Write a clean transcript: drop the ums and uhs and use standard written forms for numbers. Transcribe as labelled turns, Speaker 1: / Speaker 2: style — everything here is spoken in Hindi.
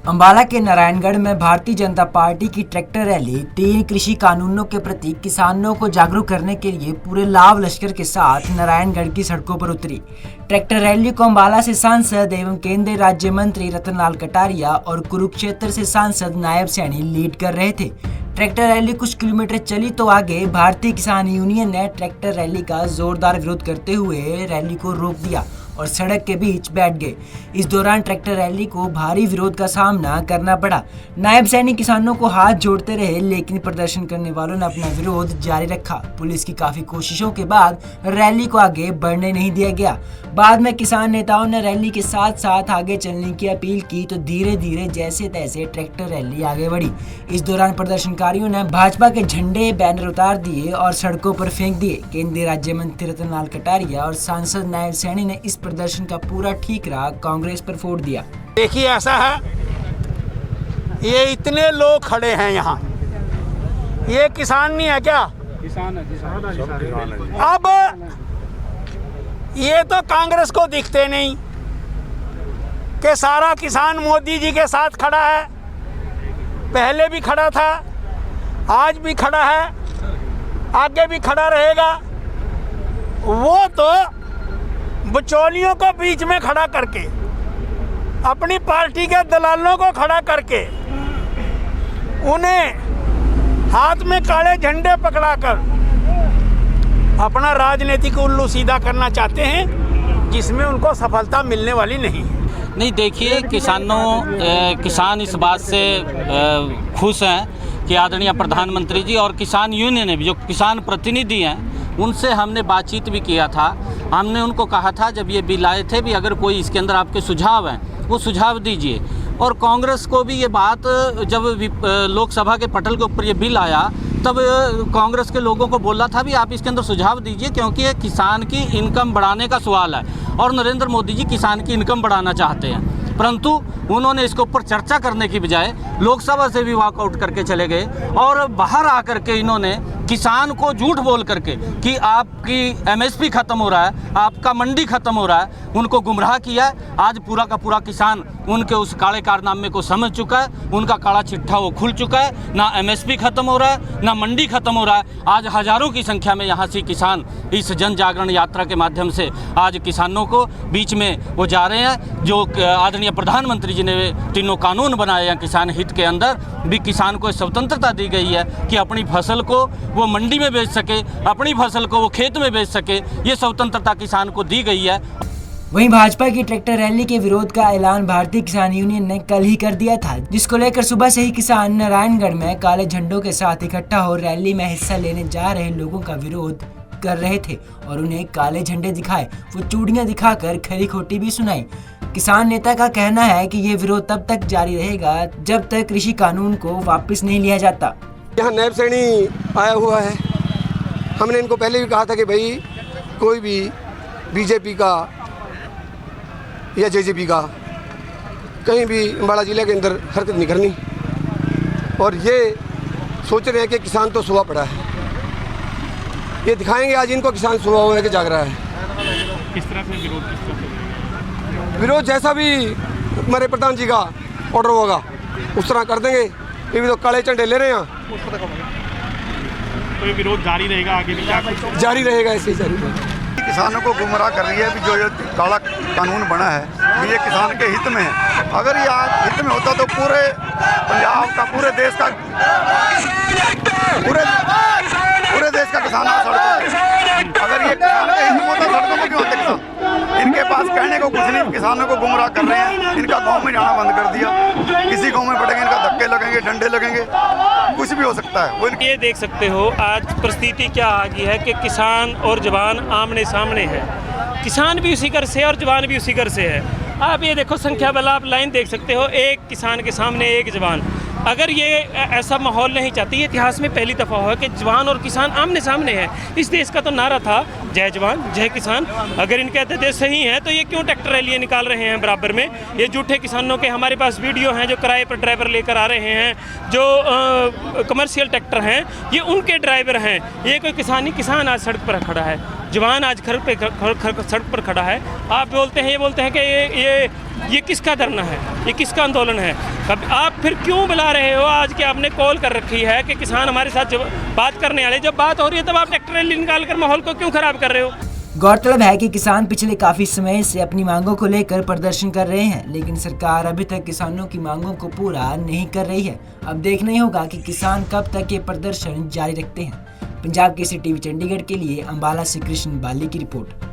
Speaker 1: अंबाला के नारायणगढ़ में भारतीय जनता पार्टी की ट्रैक्टर रैली 3 कृषि कानूनों के प्रति किसानों को जागरूक करने के लिए पूरे लाव लश्कर के साथ नारायणगढ़ की सड़कों पर उतरी। ट्रैक्टर रैली को अंबाला से सांसद एवं केंद्रीय राज्य मंत्री रतनलाल कटारिया और कुरुक्षेत्र से सांसद नायब सैनी लीड कर रहे थे। ट्रैक्टर रैली कुछ किलोमीटर चली तो आगे भारतीय किसान यूनियन ने ट्रैक्टर रैली का जोरदार विरोध करते हुए रैली को रोक दिया और सड़क के बीच बैठ गए। इस दौरान ट्रैक्टर रैली को भारी विरोध का सामना करना पड़ा। नायब सैनी किसानों को हाथ जोड़ते रहे, लेकिन प्रदर्शन करने वालों ने अपना विरोध जारी रखा। पुलिस की काफी कोशिशों के बाद रैली को आगे बढ़ने नहीं दिया गया। बाद में किसान नेताओं ने रैली के साथ साथ आगे चलने की अपील की तो धीरे धीरे जैसे तैसे ट्रैक्टर रैली आगे बढ़ी। इस दौरान प्रदर्शनकारियों ने भाजपा के झंडे बैनर उतार दिए और सड़कों पर फेंक दिए। केंद्रीय राज्य मंत्री रतनलाल कटारिया और सांसद नायब सैनी ने इस प्रदर्शन का पूरा ठीकरा कांग्रेस पर फोड़ दिया।
Speaker 2: देखिए ऐसा है, ये इतने लोग खड़े हैं यहाँ, ये किसान नहीं है क्या? किसान है। अब ये तो कांग्रेस को दिखते नहीं कि सारा किसान मोदी जी के साथ खड़ा है। पहले भी खड़ा था, आज भी खड़ा है, आगे भी खड़ा रहेगा। वो तो बिचौलियों को बीच में खड़ा करके, अपनी पार्टी के दलालों को खड़ा करके, उन्हें हाथ में काले झंडे पकड़ाकर अपना राजनीतिक उल्लू सीधा करना चाहते हैं, जिसमें उनको सफलता मिलने वाली नहीं।
Speaker 3: देखिए, किसान इस बात से खुश हैं कि आदरणीय प्रधानमंत्री जी और किसान यूनियन ने भी, जो किसान प्रतिनिधि हैं, उनसे हमने बातचीत भी किया था। हमने उनको कहा था जब ये बिल आए थे भी, अगर कोई इसके अंदर आपके सुझाव हैं वो सुझाव दीजिए। और कांग्रेस को भी ये बात, जब लोकसभा के पटल के ऊपर ये बिल आया तब कांग्रेस के लोगों को बोला था भी आप इसके अंदर सुझाव दीजिए, क्योंकि ये किसान की इनकम बढ़ाने का सवाल है और नरेंद्र मोदी जी किसान की इनकम बढ़ाना चाहते हैं। परंतु उन्होंने इसके ऊपर चर्चा करने की बजाय लोकसभा से भी वॉकआउट करके चले गए और बाहर आकर के इन्होंने किसान को झूठ बोल करके कि आपकी एमएसपी ख़त्म हो रहा है, आपका मंडी ख़त्म हो रहा है, उनको गुमराह किया। आज पूरा का पूरा किसान उनके उस काले कारनामे को समझ चुका है, उनका काला चिट्ठा वो खुल चुका है। ना एमएसपी ख़त्म हो रहा है, ना मंडी ख़त्म हो रहा है। आज हज़ारों की संख्या में यहाँ से किसान इस जन जागरण यात्रा के माध्यम से आज किसानों को बीच में वो जा रहे हैं। जो आदरणीय प्रधानमंत्री जी ने तीनों कानून बनाए हैं किसान हित के अंदर भी, किसान को स्वतंत्रता दी गई है कि अपनी फसल को वो मंडी में बेच सके, अपनी फसल को वो खेत में बेच सके, ये स्वतंत्रता किसान को दी गई है।
Speaker 1: वहीं भाजपा की ट्रैक्टर रैली के विरोध का ऐलान भारतीय किसान यूनियन ने कल ही कर दिया था, जिसको लेकर सुबह से ही किसान नारायणगढ़ में काले झंडों के साथ इकट्ठा हो रैली में हिस्सा लेने जा रहे लोगों का विरोध कर रहे थे और उन्हें काले झंडे दिखाए, वो चूड़ियां दिखाकर खरी खोटी भी सुनाई। किसान नेता का कहना है कि ये विरोध तब तक जारी रहेगा जब तक कृषि कानून को वापस नहीं लिया जाता।
Speaker 4: यहाँ नायब सैनी आया हुआ है। हमने इनको पहले भी कहा था कि भाई कोई भी बीजेपी का या जेजेपी का कहीं भी अंबाला जिले के अंदर हरकत नहीं करनी, और ये सोच रहे हैं कि किसान तो सुबह पड़ा है। ये दिखाएंगे आज इनको किसान सुबह होने के जाग रहा है।
Speaker 5: किस तरह से
Speaker 4: विरोध जैसा भी हमारे प्रधान जी का ऑर्डर होगा उस तरह कर देंगे। ये भी तो काले झंडे ले रहे हैं,
Speaker 5: तो ये विरोध जारी रहेगा, आगे भी
Speaker 4: जारी रहेगा, ऐसे ही जारी रहेगा।
Speaker 6: किसानों को गुमराह कर रही है भी, जो ये काला कानून बना है भी ये किसान के हित में है। अगर ये हित में होता तो पूरे पंजाब का, पूरे देश का किसान आ सड़कों पे। अगर ये किसान के हित में होता सड़कों पे क्यों होते किसान? इनके पास कहने को कुछ नहीं, किसानों को गुमराह कर रहे हैं। इनका गाँव में जाना बंद कर दिया, किसी गाँव में पड़ेंगे इनका धक्के लगेंगे, डंडे लगेंगे, कुछ भी हो सकता है। वो
Speaker 7: ये देख सकते हो आज परिस्थिति क्या आ गई है कि किसान और जवान आमने सामने है। किसान भी उसी घर से है और जवान भी उसी घर से है। आप ये देखो संख्या बल, आप लाइन देख सकते हो, एक किसान के सामने एक जवान। अगर ये ऐसा माहौल नहीं चाहती, ये इतिहास में पहली दफ़ा हुआ कि जवान और किसान आमने सामने है। इस देश का तो नारा था जय जवान जय किसान। अगर इनके कहते सही है तो ये क्यों ट्रैक्टर रैलियाँ निकाल रहे हैं बराबर में? ये झूठे किसानों के हमारे पास वीडियो हैं जो किराए पर ड्राइवर लेकर आ रहे हैं, जो कमर्शियल ट्रैक्टर हैं, ये उनके ड्राइवर हैं। ये कोई किसान नहीं, किसान आज सड़क पर खड़ा है, जवान आज सड़क पर खड़ा है। आप बोलते हैं, ये बोलते हैं कि ये किसका धरना है, ये किसका आंदोलन है? अब आप फिर क्यों बुला रहे हो? आज के आपने कॉल कर रखी है कि किसान हमारे साथ जब बात करने वाले, जब बात हो रही है तब आप ट्रैक्टर रैली निकाल कर माहौल को क्यों खराब कर रहे हो?
Speaker 1: गौरतलब है कि किसान पिछले काफी समय से अपनी मांगों को लेकर प्रदर्शन कर रहे हैं, लेकिन सरकार अभी तक किसानों की मांगों को पूरा नहीं कर रही है। अब देखना ही होगा कि किसान कब तक ये प्रदर्शन जारी रखते हैं। पंजाब केसरी टीवी चंडीगढ़ के लिए अंबाला से कृष्ण बाली की रिपोर्ट।